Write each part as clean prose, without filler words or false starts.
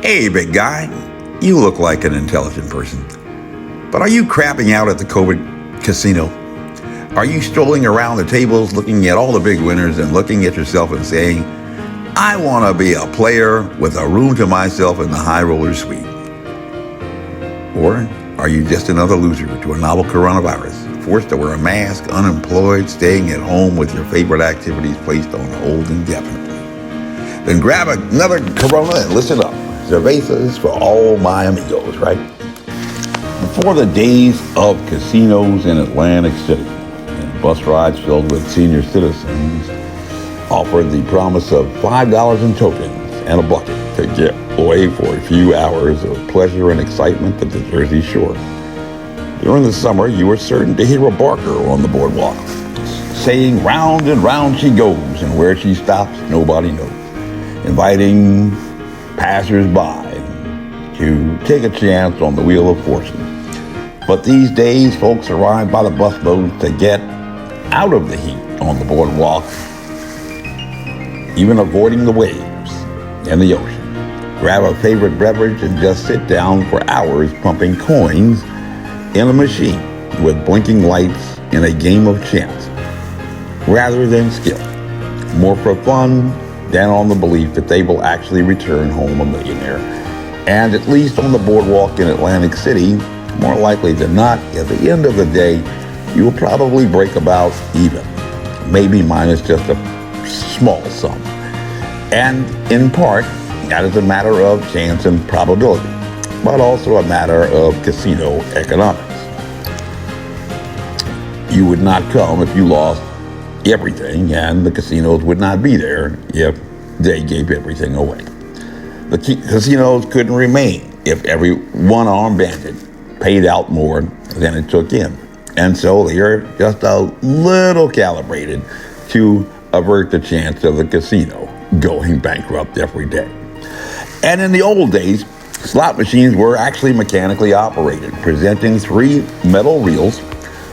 Hey, big guy, you look like an intelligent person. But are you crapping out at the COVID casino? Are you strolling around the tables looking at all the big winners and looking at yourself and saying, I want to be a player with a room to myself in the high roller suite? Or are you just another loser to a novel coronavirus, forced to wear a mask, unemployed, staying at home with your favorite activities placed on hold indefinitely? Then grab another Corona and listen up. Cervezas for all my amigos, right? Before the days of casinos in Atlantic City and bus rides filled with senior citizens offered the promise of $5 in tokens and a bucket to get away for a few hours of pleasure and excitement at the Jersey Shore. During the summer, you were certain to hear a barker on the boardwalk, saying round and round she goes, and where she stops, nobody knows, inviting passers-by to take a chance on the wheel of fortune. But these days, folks arrive by the busloads to get out of the heat on the boardwalk, even avoiding the waves and the ocean. Grab a favorite beverage and just sit down for hours pumping coins in a machine with blinking lights in a game of chance, rather than skill. More for fun than on the belief that they will actually return home a millionaire. And at least on the boardwalk in Atlantic City, more likely than not, at the end of the day, you will probably break about even, maybe minus just a small sum. And in part, that is a matter of chance and probability, but also a matter of casino economics. You would not come if you lost everything, and the casinos would not be there if they gave everything away. The casinos couldn't remain if every one-armed bandit paid out more than it took in. And so they are just a little calibrated to avert the chance of the casino going bankrupt every day. And in the old days, slot machines were actually mechanically operated, presenting 3 metal reels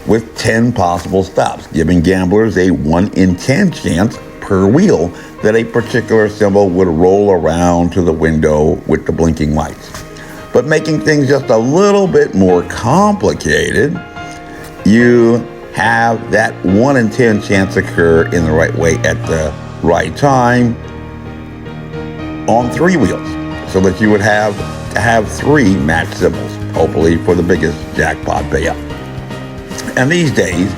with 10 possible stops, giving gamblers a 1 in 10 chance per wheel that a particular symbol would roll around to the window with the blinking lights. But making things just a little bit more complicated, you have that 1 in 10 chance occur in the right way at the right time on 3 wheels, so that you would have to have 3 match symbols, hopefully for the biggest jackpot payout. And these days,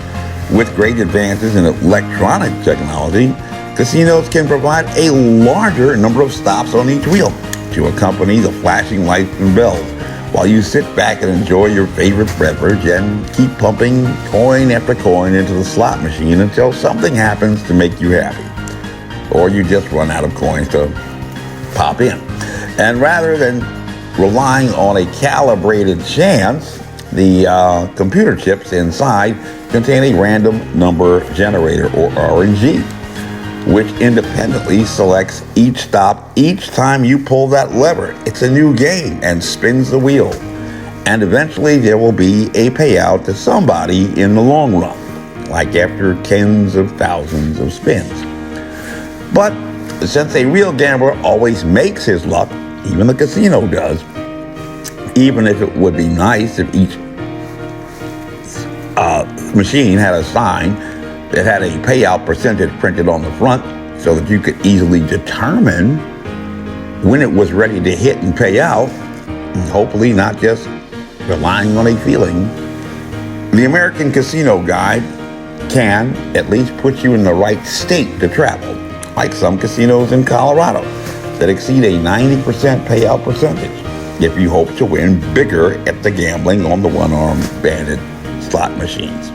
with great advances in electronic technology, casinos can provide a larger number of stops on each wheel to accompany the flashing lights and bells, while you sit back and enjoy your favorite beverage and keep pumping coin after coin into the slot machine until something happens to make you happy, or you just run out of coins to pop in. And rather than relying on a calibrated chance, the computer chips inside contain a random number generator, or RNG, which independently selects each stop each time you pull that lever. It's a new game and spins the wheel. And eventually there will be a payout to somebody in the long run, like after tens of thousands of spins. But since a real gambler always makes his luck, even the casino does, even if it would be nice if each machine had a sign that had a payout percentage printed on the front so that you could easily determine when it was ready to hit and pay out, hopefully not just relying on a feeling. The American Casino Guide can at least put you in the right state to travel, like some casinos in Colorado that exceed a 90% payout percentage if you hope to win bigger at the gambling on the one-armed bandit slot machines.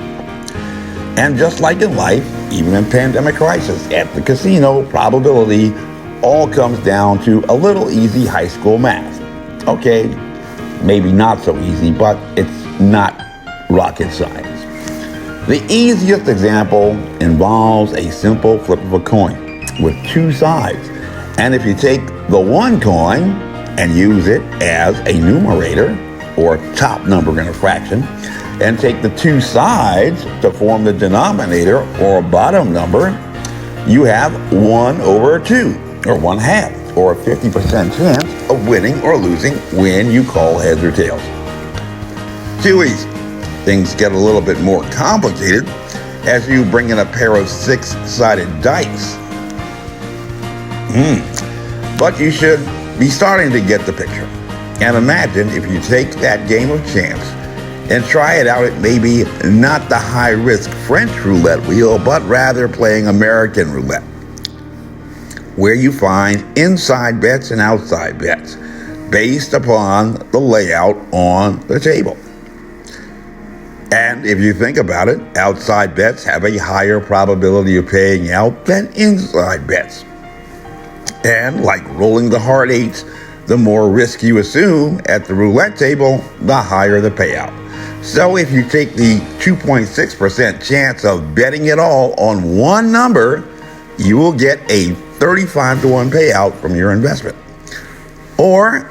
And just like in life, even in pandemic crisis, at the casino, probability all comes down to a little easy high school math. Okay, maybe not so easy, but it's not rocket science. The easiest example involves a simple flip of a coin with 2 sides. And if you take the one coin and use it as a numerator, or top number in a fraction, and take the 2 sides to form the denominator, or a bottom number, you have 1/2, or 1/2. or a 50% chance of winning or losing when you call heads or tails. Too easy. Things get a little bit more complicated as you bring in a pair of 6-sided dice. But you should be starting to get the picture. And imagine if you take that game of chance and try it out at maybe not the high-risk French roulette wheel, but rather playing American roulette, where you find inside bets and outside bets based upon the layout on the table. And if you think about it, outside bets have a higher probability of paying out than inside bets. And like rolling the hard eights, the more risk you assume at the roulette table, the higher the payout. So if you take the 2.6% chance of betting it all on one number, you will get a 35-to-1 payout from your investment. Or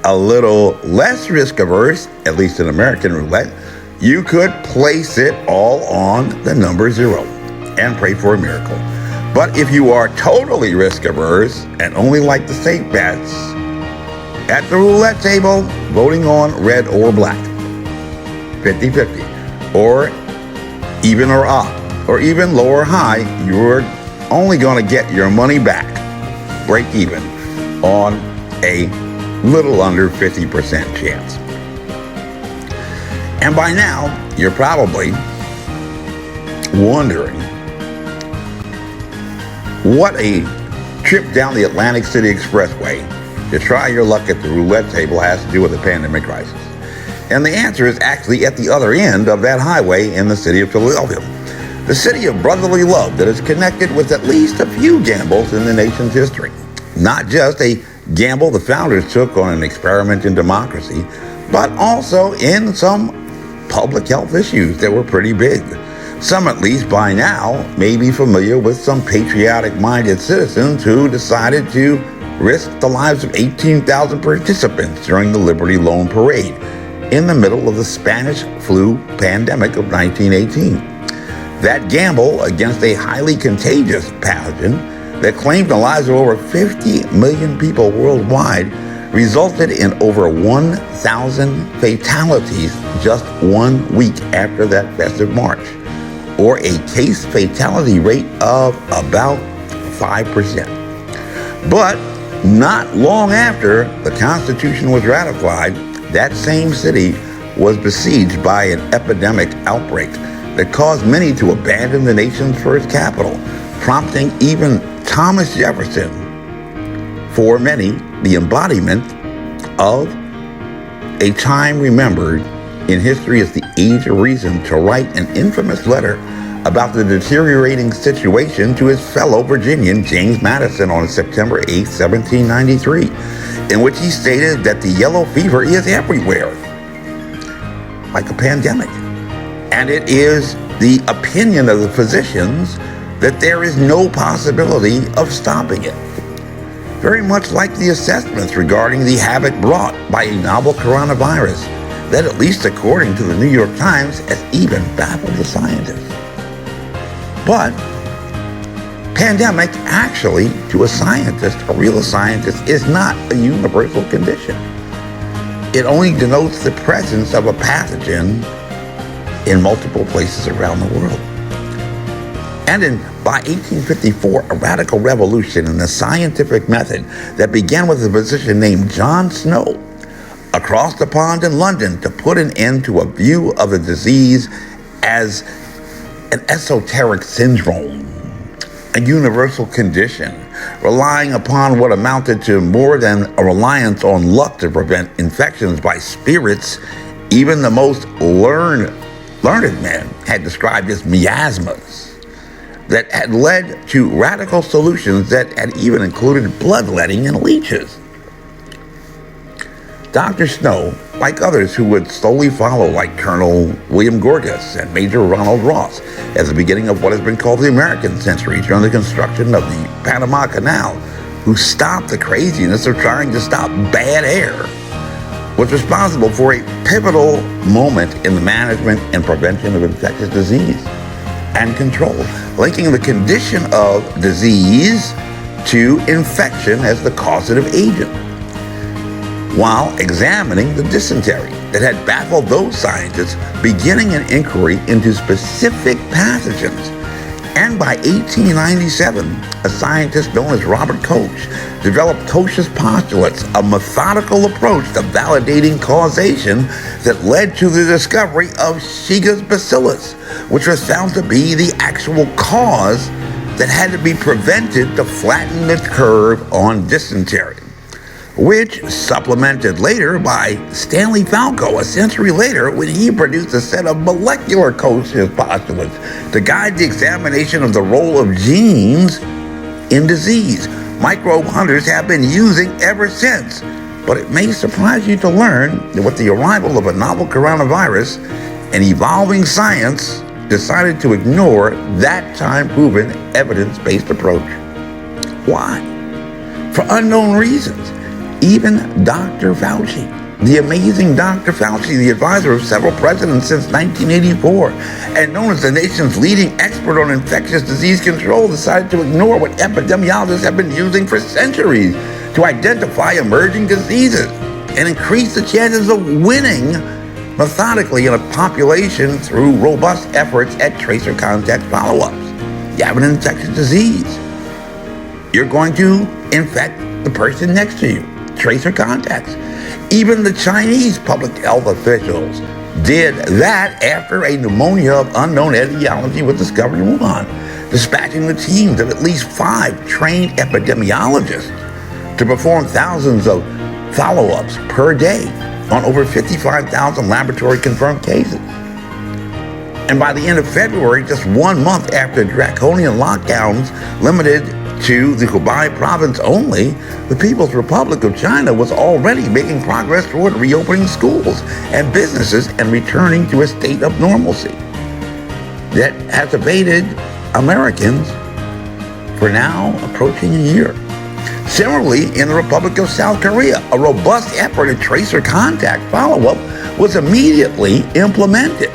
a little less risk averse, at least in American roulette, you could place it all on the number 0 and pray for a miracle. But if you are totally risk averse and only like the safe bets, at the roulette table, voting on red or black, 50-50, or even or odd, or even low or high, you're only going to get your money back, break even, on a little under 50% chance. And by now, you're probably wondering what a trip down the Atlantic City Expressway to try your luck at the roulette table has to do with the pandemic crisis. And the answer is actually at the other end of that highway in the city of Philadelphia, the city of brotherly love that is connected with at least a few gambles in the nation's history. Not just a gamble the founders took on an experiment in democracy, but also in some public health issues that were pretty big. Some, at least by now, may be familiar with some patriotic-minded citizens who decided to risk the lives of 18,000 participants during the Liberty Loan Parade in the middle of the Spanish flu pandemic of 1918. That gamble against a highly contagious pathogen that claimed the lives of over 50 million people worldwide resulted in over 1,000 fatalities just 1 week after that festive march, or a case fatality rate of about 5%. But not long after the Constitution was ratified, that same city was besieged by an epidemic outbreak that caused many to abandon the nation's first capital, prompting even Thomas Jefferson, for many, the embodiment of a time remembered in history as the age of reason, to write an infamous letter about the deteriorating situation to his fellow Virginian James Madison on September 8, 1793, in which he stated that the yellow fever is everywhere, like a pandemic. And it is the opinion of the physicians that there is no possibility of stopping it. Very much like the assessments regarding the havoc brought by a novel coronavirus that, at least according to the New York Times, has even baffled the scientists. But pandemic, actually, to a scientist, a real scientist, is not a universal condition. It only denotes the presence of a pathogen in multiple places around the world. And by 1854, a radical revolution in the scientific method that began with a physician named John Snow across the pond in London to put an end to a view of the disease as an esoteric syndrome, a universal condition, relying upon what amounted to more than a reliance on luck to prevent infections by spirits. Even the most learned men had described as miasmas that had led to radical solutions that had even included bloodletting and leeches. Dr. Snow, like others who would slowly follow, like Colonel William Gorgas and Major Ronald Ross, at the beginning of what has been called the American century during the construction of the Panama Canal, who stopped the craziness of trying to stop bad air, was responsible for a pivotal moment in the management and prevention of infectious disease and control, linking the condition of disease to infection as the causative agent, while examining the dysentery that had baffled those scientists, beginning an inquiry into specific pathogens. And by 1897, a scientist known as Robert Koch developed Koch's postulates, a methodical approach to validating causation that led to the discovery of Shiga's bacillus, which was found to be the actual cause that had to be prevented to flatten the curve on dysentery, which supplemented later by Stanley Falco a century later when he produced a set of molecular Koch's postulates to guide the examination of the role of genes in disease. Microbe hunters have been using ever since, but it may surprise you to learn that with the arrival of a novel coronavirus, an evolving science decided to ignore that time-proven evidence-based approach. Why? For unknown reasons. Even Dr. Fauci, the amazing Dr. Fauci, the advisor of several presidents since 1984, and known as the nation's leading expert on infectious disease control, decided to ignore what epidemiologists have been using for centuries to identify emerging diseases and increase the chances of winning methodically in a population through robust efforts at tracer contact follow-ups. You have an infectious disease. You're going to infect the person next to you. Tracer contacts. Even the Chinese public health officials did that after a pneumonia of unknown etiology was discovered in Wuhan, dispatching the teams of at least 5 trained epidemiologists to perform thousands of follow-ups per day on over 55,000 laboratory-confirmed cases. And by the end of February, just 1 month after draconian lockdowns limited to the Hubei province only, the People's Republic of China was already making progress toward reopening schools and businesses and returning to a state of normalcy that has evaded Americans for now approaching a year. Similarly, in the Republic of South Korea, a robust effort at tracer contact follow-up was immediately implemented.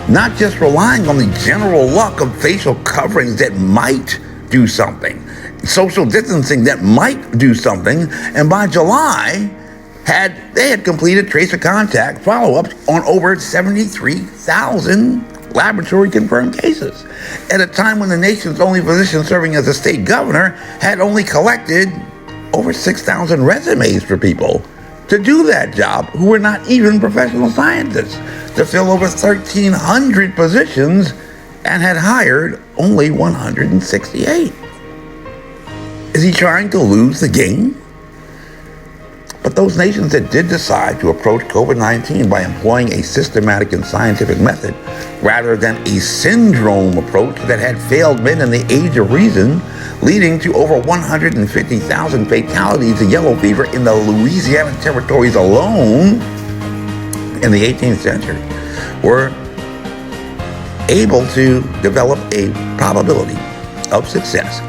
Not just relying on the general luck of facial coverings that might do something, social distancing that might do something, and by July, they had completed tracer contact follow-ups on over 73,000 laboratory-confirmed cases, at a time when the nation's only physician serving as a state governor had only collected over 6,000 resumes for people to do that job who were not even professional scientists, to fill over 1,300 positions and had hired only 168. Is he trying to lose the game? But those nations that did decide to approach COVID-19 by employing a systematic and scientific method rather than a syndrome approach that had failed men in the age of reason, leading to over 150,000 fatalities of yellow fever in the Louisiana territories alone in the 18th century, were able to develop a probability of success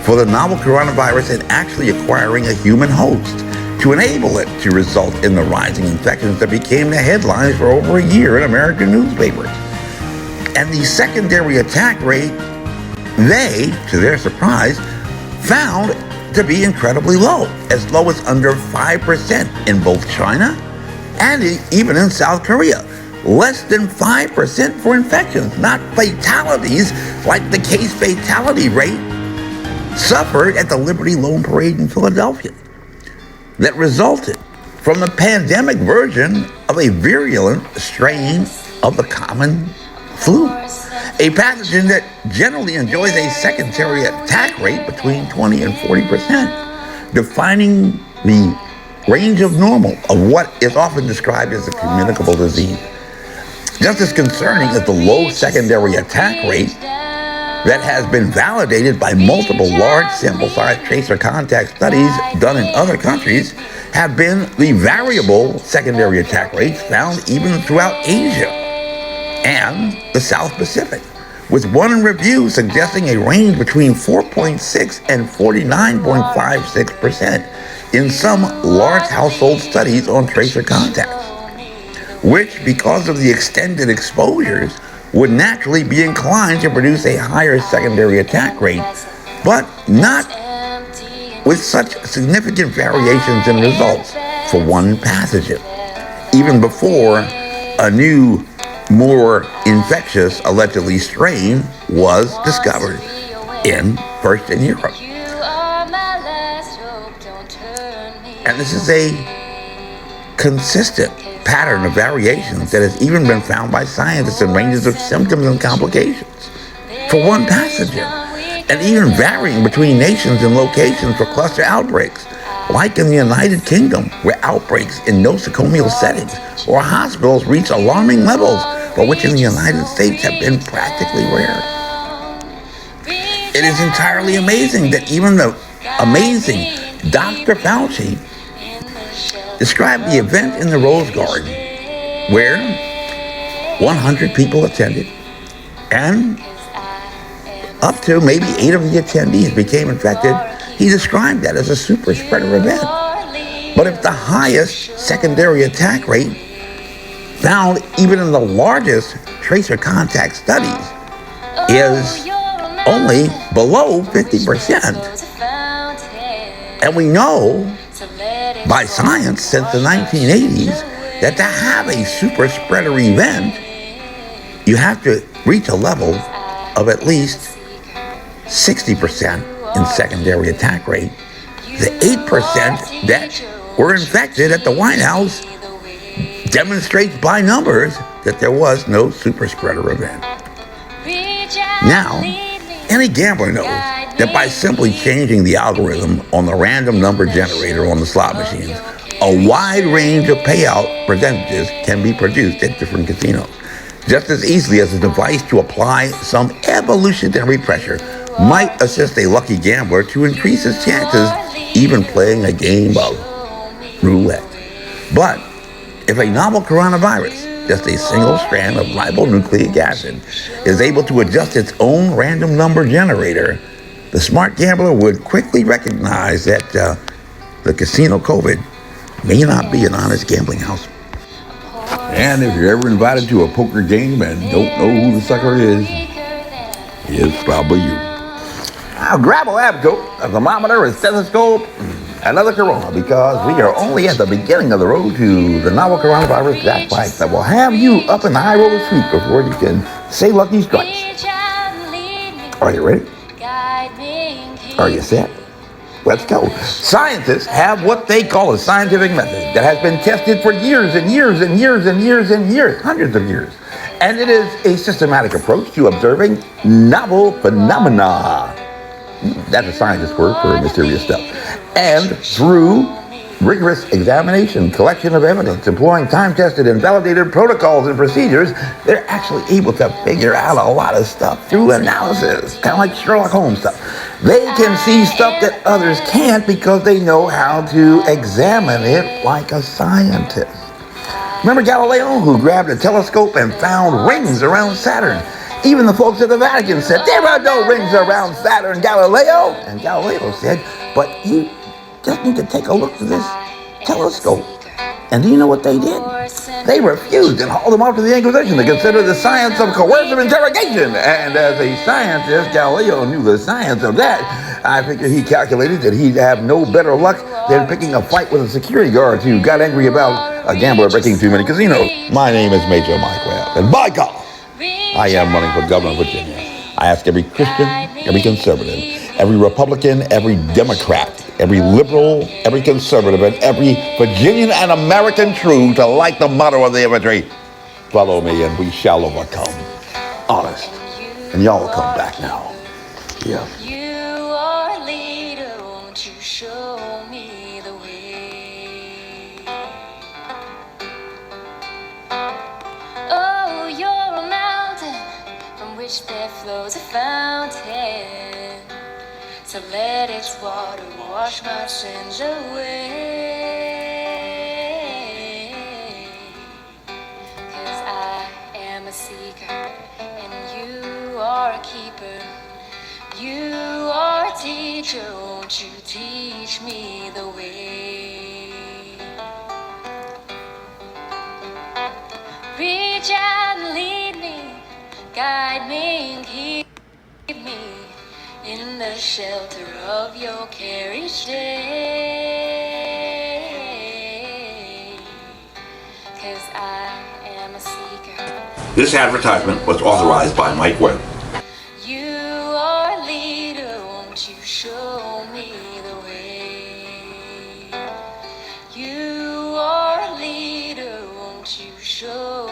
for the novel coronavirus in actually acquiring a human host to enable it to result in the rising infections that became the headlines for over a year in American newspapers. And the secondary attack rate, they, to their surprise, found to be incredibly low as under 5% in both China and even in South Korea. Less than 5% for infections, not fatalities like the case fatality rate suffered at the Liberty Loan Parade in Philadelphia that resulted from the pandemic version of a virulent strain of the common flu, a pathogen that generally enjoys a secondary attack rate between 20 and 40%, defining the range of normal of what is often described as a communicable disease. Just as concerning as the low secondary attack rate that has been validated by multiple large sample size tracer contact studies done in other countries have been the variable secondary attack rates found even throughout Asia and the South Pacific, with one review suggesting a range between 4.6 and 49.56% in some large household studies on tracer contacts, which, because of the extended exposures, would naturally be inclined to produce a higher secondary attack rate but not with such significant variations in results for one pathogen, even before a new, more infectious, allegedly strain was discovered first in Europe. And this is a consistent pattern of variations that has even been found by scientists in ranges of symptoms and complications for one pathogen, and even varying between nations and locations for cluster outbreaks, like in the United Kingdom, where outbreaks in nosocomial settings or hospitals reach alarming levels, for which in the United States have been practically rare. It is entirely amazing that even the amazing Dr. Fauci described the event in the Rose Garden, where 100 people attended, and up to maybe 8 of the attendees became infected. He described that as a super spreader event. But if the highest secondary attack rate found even in the largest tracer contact studies is only below 50%, and we know by science since the 1980s that to have a super spreader event, you have to reach a level of at least 60% in secondary attack rate. The 8% that were infected at the White House demonstrates by numbers that there was no super spreader event. Now, any gambler knows that by simply changing the algorithm on the random number generator on the slot machines, a wide range of payout percentages can be produced at different casinos, just as easily as a device to apply some evolutionary pressure might assist a lucky gambler to increase his chances even playing a game of roulette. But if a novel coronavirus, just a single strand of ribonucleic acid, is able to adjust its own random number generator, the smart gambler would quickly recognize that the casino COVID may not be an honest gambling house. And if you're ever invited to a poker game and don't know who the sucker is, it's probably you. Now grab a lab coat, a thermometer, a stethoscope, another Corona, because we are only at the beginning of the road to the novel coronavirus jackpot that will have you up in the high roller suite before you can say lucky strikes. Are you ready? Are you set? Let's go. Scientists have what they call a scientific method that has been tested for years and years and years and years and years, hundreds of years. And it is a systematic approach to observing novel phenomena. That's a scientist word for mysterious stuff. And through rigorous examination, collection of evidence, employing time-tested and validated protocols and procedures, they're actually able to figure out a lot of stuff through analysis, kind of like Sherlock Holmes stuff. They can see stuff that others can't because they know how to examine it like a scientist. Remember Galileo, who grabbed a telescope and found rings around Saturn? Even the folks at the Vatican said, there are no rings around Saturn, Galileo. And Galileo said, but you just need to take a look at this telescope. And do you know what they did? They refused and hauled him off to the Inquisition to consider the science of coercive interrogation. And as a scientist, Galileo knew the science of that. I figure he calculated that he'd have no better luck than picking a fight with a security guard who got angry about a gambler breaking too many casinos. My name is Major Mike Webb, and by God, I am running for governor of Virginia. I ask every Christian, every conservative, every Republican, every Democrat, every liberal, every conservative, and every Virginian and American true to like the motto of the imagery. Follow me and we shall overcome. Honest. And y'all will come back now. Yeah. You are a leader, won't you show me the way? Oh, you're a mountain from which there flows a fountain. So let its water wash my sins away. 'Cause I am a seeker and you are a keeper. You are a teacher, won't you teach me the way? Reach out and lead me, guide me and keep me in the shelter of your care each day. 'Cause I am a seeker. This advertisement was authorized by Mike Webb. You are a leader, won't you show me the way? You are a leader, won't you show